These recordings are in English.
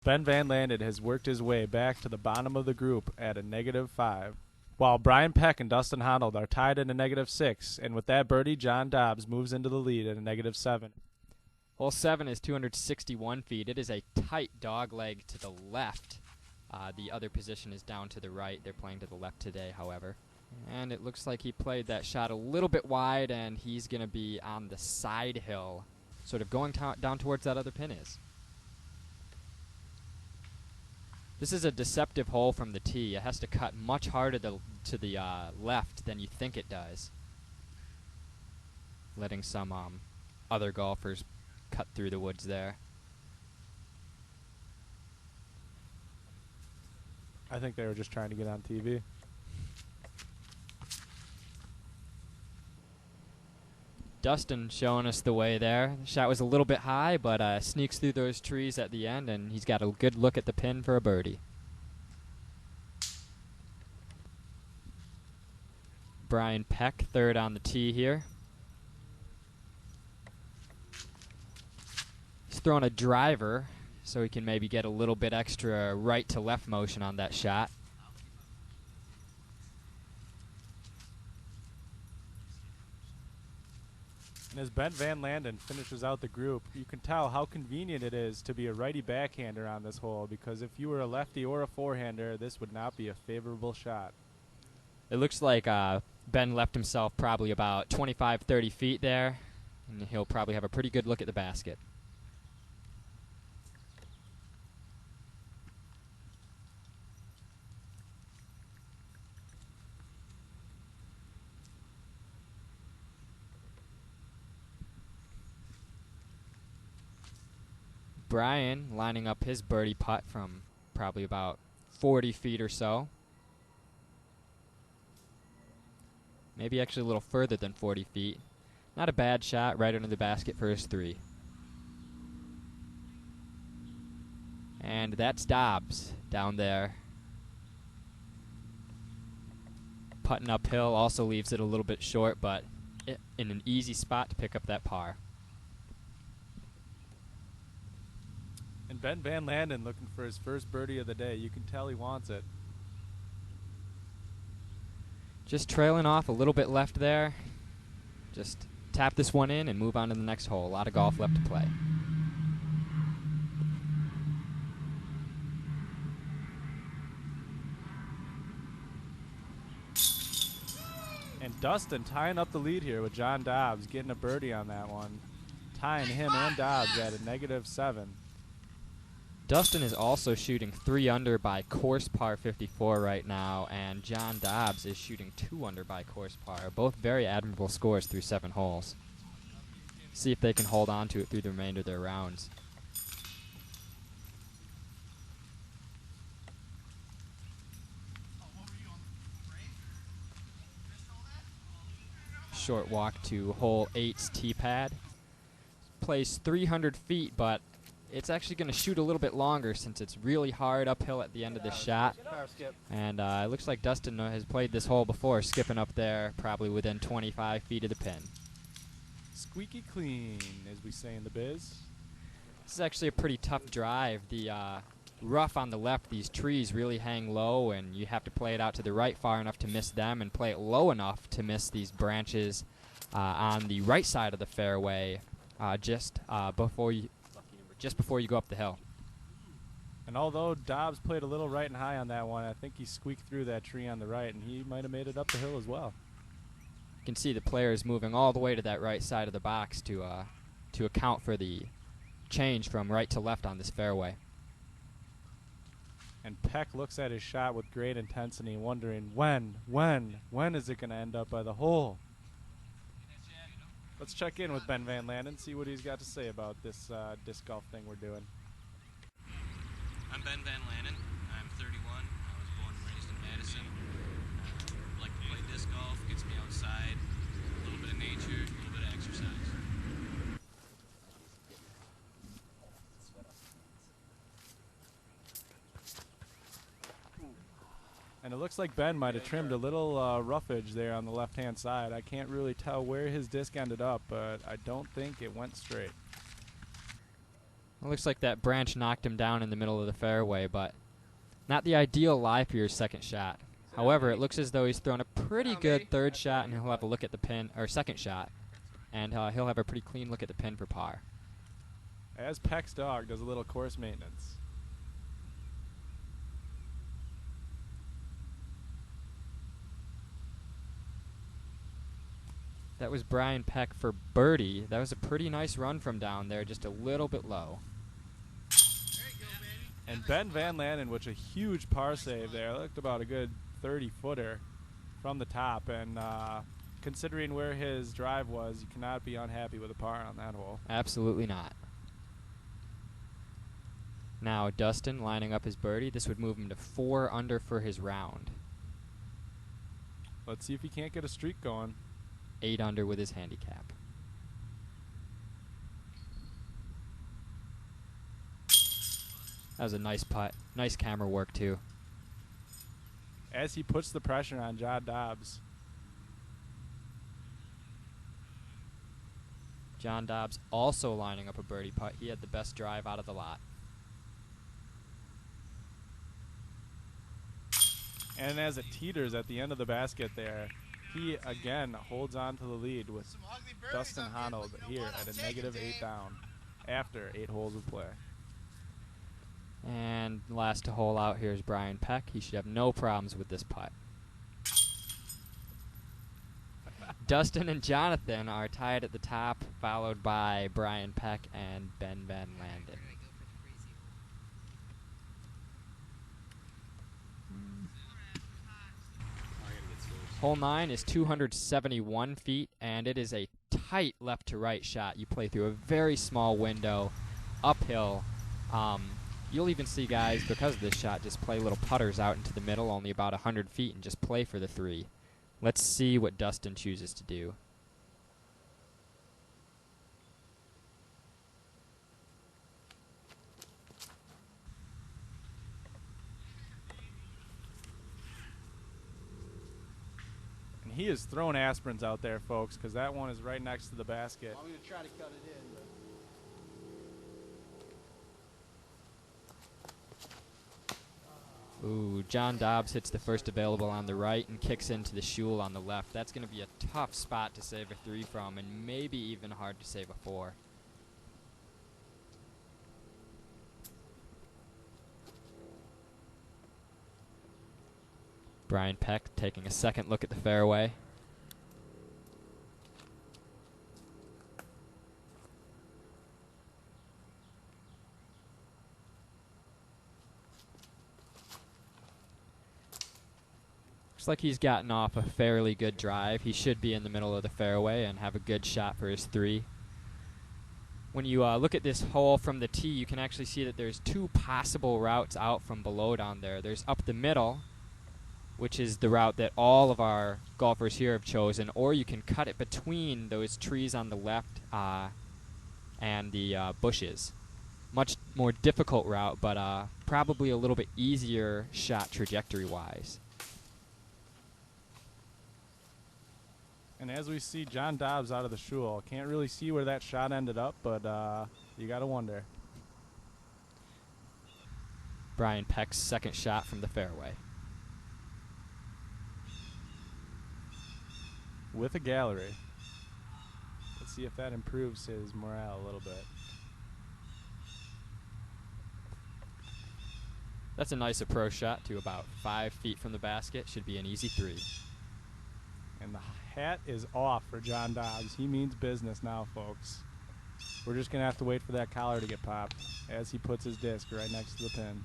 Ben Van Landen has worked his way back to the bottom of the group at a -5, while Brian Peck and Dustin Honnold are tied at a -6, and with that birdie, John Dobbs moves into the lead at a -7. Hole 7 is 261 feet. It is a tight dog leg to the left. The other position is down to the right. They're playing to the left today, however. And it looks like he played that shot a little bit wide, and he's going to be on the side hill, sort of going down towards that other pin is. This is a deceptive hole from the tee. It has to cut much harder to the left than you think it does, letting some other golfers cut through the woods there. I think they were just trying to get on TV. Dustin showing us the way there. The shot was a little bit high, but sneaks through those trees at the end, and he's got a good look at the pin for a birdie. Brian Peck, third on the tee here. He's throwing a driver, so he can maybe get a little bit extra right to left motion on that shot. And as Ben Van Landen finishes out the group, you can tell how convenient it is to be a righty backhander on this hole, because if you were a lefty or a forehander, this would not be a favorable shot. It looks like Ben left himself probably about 25, 30 feet there, and he'll probably have a pretty good look at the basket. Brian lining up his birdie putt from probably about 40 feet or so. Maybe actually a little further than 40 feet. Not a bad shot, right under the basket for his 3. And that's Dobbs down there. Putting uphill also leaves it a little bit short, but in an easy spot to pick up that par. And Ben Van Landen looking for his first birdie of the day. You can tell he wants it. Just trailing off a little bit left there. Just tap this one in and move on to the next hole. A lot of golf left to play. And Dustin tying up the lead here with John Dobbs, getting a birdie on that one. Tying him and Dobbs at a -7. Dustin is also shooting 3 under by course par 54 right now, and John Dobbs is shooting 2 under by course par. Both very admirable scores through 7 holes. See if they can hold on to it through the remainder of their rounds. Short walk to hole 8's tee pad. Plays 300 feet, but it's actually going to shoot a little bit longer since it's really hard uphill at the end of the shot. And it looks like Dustin has played this hole before, skipping up there probably within 25 feet of the pin. Squeaky clean, as we say in the biz. This is actually a pretty tough drive. The rough on the left, these trees really hang low, and you have to play it out to the right far enough to miss them and play it low enough to miss these branches on the right side of the fairway just before you go up the hill. And although Dobbs played a little right and high on that one, I think he squeaked through that tree on the right, and he might have made it up the hill as well. You can see the players moving all the way to that right side of the box to account for the change from right to left on this fairway. And Peck looks at his shot with great intensity, wondering when is it going to end up by the hole? Let's check in with Ben Van Landen, see what he's got to say about this disc golf thing we're doing. I'm Ben Van Landen. I'm 31. I was born and raised in Madison. Like to play disc golf, gets me outside, a little bit of nature, a little bit of exercise. And it looks like Ben might have trimmed a little roughage there on the left-hand side. I can't really tell where his disc ended up, but I don't think it went straight. It looks like that branch knocked him down in the middle of the fairway, but not the ideal lie for your second shot. However, it looks as though he's thrown a pretty good third shot, and he'll have a look at the pin, or second shot, and he'll have a pretty clean look at the pin for par. As Peck's dog does a little course maintenance. That was Brian Peck for birdie. That was a pretty nice run from down there, just a little bit low. And Ben Van Landen, which a huge par save there. Looked about a good 30-footer from the top. And considering where his drive was, you cannot be unhappy with a par on that hole. Absolutely not. Now Dustin lining up his birdie. This would move him to 4 under for his round. Let's see if he can't get a streak going. 8 under with his handicap. That was a nice putt. Nice camera work, too. As he puts the pressure on John Dobbs. John Dobbs also lining up a birdie putt. He had the best drive out of the lot. And as it teeters at the end of the basket there, he again holds on to the lead with Dustin Honnold here at a -8 down after 8 holes of play. And last hole out here is Brian Peck. He should have no problems with this putt. Dustin and Jonathan are tied at the top, followed by Brian Peck and Ben Van Landen. Hole 9 is 271 feet, and it is a tight left to right shot. You play through a very small window, uphill. You'll even see guys, because of this shot, just play little putters out into the middle, only about 100 feet, and just play for the 3. Let's see what Dustin chooses to do. And he is throwing aspirins out there, folks, because that one is right next to the basket. I'm going to try to cut it in. Ooh, John Dobbs hits the first available on the right and kicks into the shul on the left. That's going to be a tough spot to save a 3 from, and maybe even hard to save a 4. Brian Peck taking a second look at the fairway. Looks like he's gotten off a fairly good drive. He should be in the middle of the fairway and have a good shot for his 3. When you look at this hole from the tee, you can actually see that there's 2 possible routes out from below down there. There's up the middle, which is the route that all of our golfers here have chosen, or you can cut it between those trees on the left and the bushes. Much more difficult route, but probably a little bit easier shot trajectory-wise. And as we see John Dobbs out of the shul, can't really see where that shot ended up, but you got to wonder. Brian Peck's second shot from the fairway. With a gallery. Let's see if that improves his morale a little bit. That's a nice approach shot to about 5 feet from the basket. Should be an easy 3. And the hat is off for John Dobbs. He means business now, folks. We're just going to have to wait for that collar to get popped as he puts his disc right next to the pin.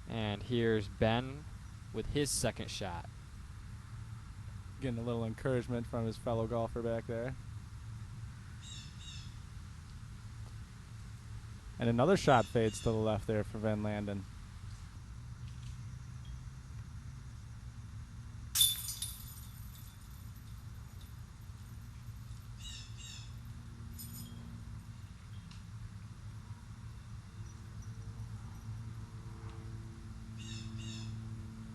And here's Ben with his second shot. Getting a little encouragement from his fellow golfer back there. And another shot fades to the left there for Van Landen.